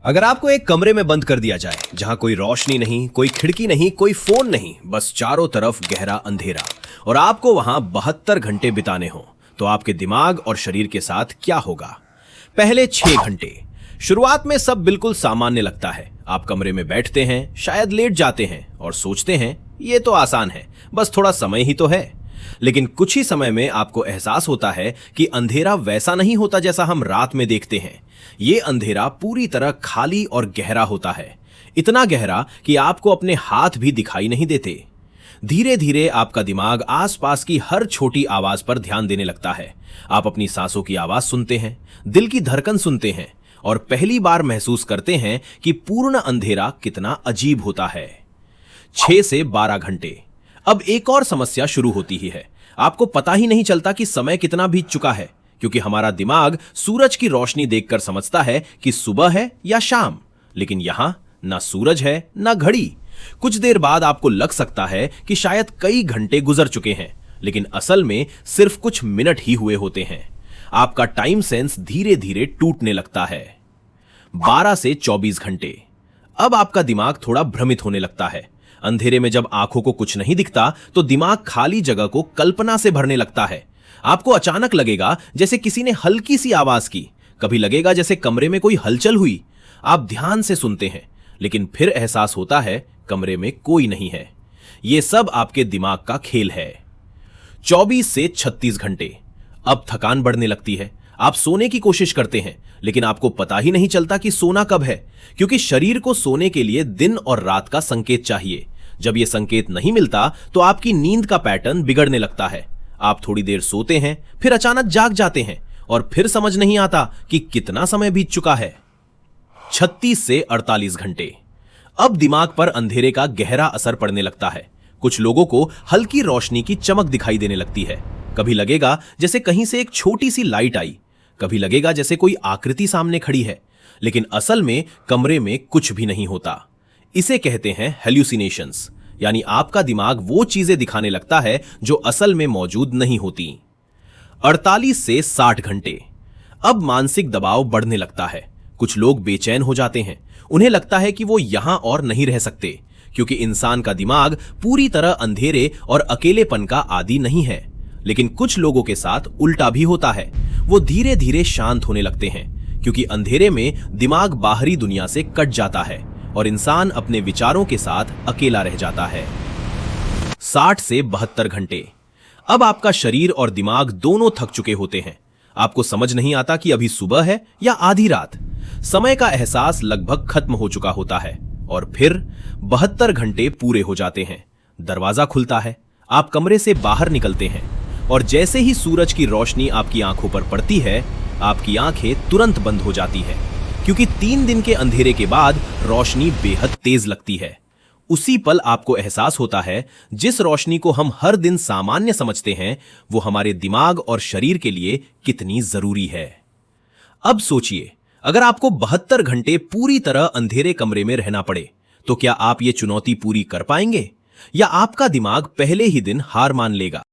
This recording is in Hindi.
अगर आपको एक कमरे में बंद कर दिया जाए जहां कोई रोशनी नहीं, कोई खिड़की नहीं, कोई फोन नहीं, बस चारों तरफ गहरा अंधेरा और आपको वहां 72 घंटे बिताने हो, तो आपके दिमाग और शरीर के साथ क्या होगा? पहले 6 घंटे शुरुआत में सब बिल्कुल सामान्य लगता है। आप कमरे में बैठते हैं, शायद लेट जाते हैं और सोचते हैं ये तो आसान है, बस थोड़ा समय ही तो है। लेकिन कुछ ही समय में आपको एहसास होता है कि अंधेरा वैसा नहीं होता जैसा हम रात में देखते हैं। ये अंधेरा पूरी तरह खाली और गहरा होता है, इतना गहरा कि आपको अपने हाथ भी दिखाई नहीं देते। धीरे धीरे आपका दिमाग आसपास की हर छोटी आवाज पर ध्यान देने लगता है। आप अपनी सांसों की आवाज सुनते हैं, दिल की धड़कन सुनते हैं और पहली बार महसूस करते हैं कि पूर्ण अंधेरा कितना अजीब होता है। 6 से 12 घंटे। अब एक और समस्या शुरू होती ही है। आपको पता ही नहीं चलता कि समय कितना बीत चुका है, क्योंकि हमारा दिमाग सूरज की रोशनी देखकर समझता है कि सुबह है या शाम, लेकिन यहां ना सूरज है ना घड़ी। कुछ देर बाद आपको लग सकता है कि शायद कई घंटे गुजर चुके हैं, लेकिन असल में सिर्फ कुछ मिनट ही हुए होते हैं। आपका टाइम सेंस धीरे धीरे टूटने लगता है। 12 से 24 घंटे। अब आपका दिमाग थोड़ा भ्रमित होने लगता है। अंधेरे में जब आंखों को कुछ नहीं दिखता तो दिमाग खाली जगह को कल्पना से भरने लगता है। आपको अचानक लगेगा जैसे किसी ने हल्की सी आवाज की, कभी लगेगा जैसे कमरे में कोई हलचल हुई। आप ध्यान से सुनते हैं, लेकिन फिर एहसास होता है कमरे में कोई नहीं है। यह सब आपके दिमाग का खेल है। 24 से 36 घंटे। अब थकान बढ़ने लगती है। आप सोने की कोशिश करते हैं, लेकिन आपको पता ही नहीं चलता कि सोना कब है, क्योंकि शरीर को सोने के लिए दिन और रात का संकेत चाहिए। जब यह संकेत नहीं मिलता तो आपकी नींद का पैटर्न बिगड़ने लगता है। आप थोड़ी देर सोते हैं, फिर अचानक जाग जाते हैं और फिर समझ नहीं आता कि कितना समय बीत चुका है। 36 से 48 घंटे। अब दिमाग पर अंधेरे का गहरा असर पड़ने लगता है। कुछ लोगों को हल्की रोशनी की चमक दिखाई देने लगती है। कभी लगेगा जैसे कहीं से एक छोटी सी लाइट आई, कभी लगेगा जैसे कोई आकृति सामने खड़ी है, लेकिन असल में कमरे में कुछ भी नहीं होता। इसे कहते हैं हेल्यूसिनेशंस, यानी आपका दिमाग वो चीजें दिखाने लगता है जो असल में मौजूद नहीं होती। 48 से 60 घंटे। अब मानसिक दबाव बढ़ने लगता है। कुछ लोग बेचैन हो जाते हैं। उन्हें लगता है कि वो यहां और नहीं रह सकते, क्योंकि इंसान का दिमाग पूरी तरह अंधेरे और अकेलेपन का आदी नहीं है। लेकिन कुछ लोगों के साथ उल्टा भी होता है। वो धीरे धीरे शांत होने लगते हैं, क्योंकि अंधेरे में दिमाग बाहरी दुनिया से कट जाता है और इंसान अपने विचारों के साथ अकेला रह जाता है। 60 से 72 घंटे। अब आपका शरीर और दिमाग दोनों थक चुके होते हैं। आपको समझ नहीं आता कि अभी सुबह है या आधी रात। समय का एहसास लगभग खत्म हो चुका होता है और फिर 72 घंटे पूरे हो जाते हैं। दरवाजा खुलता है, आप कमरे से बाहर निकलते हैं और जैसे ही सूरज की रोशनी आपकी आंखों पर पड़ती है, आपकी आंखें तुरंत बंद हो जाती है, क्योंकि 3 दिन के अंधेरे के बाद रोशनी बेहद तेज लगती है। उसी पल आपको एहसास होता है जिस रोशनी को हम हर दिन सामान्य समझते हैं, वो हमारे दिमाग और शरीर के लिए कितनी जरूरी है। अब सोचिए, अगर आपको 72 घंटे पूरी तरह अंधेरे कमरे में रहना पड़े, तो क्या आप ये चुनौती पूरी कर पाएंगे, या आपका दिमाग पहले ही दिन हार मान लेगा?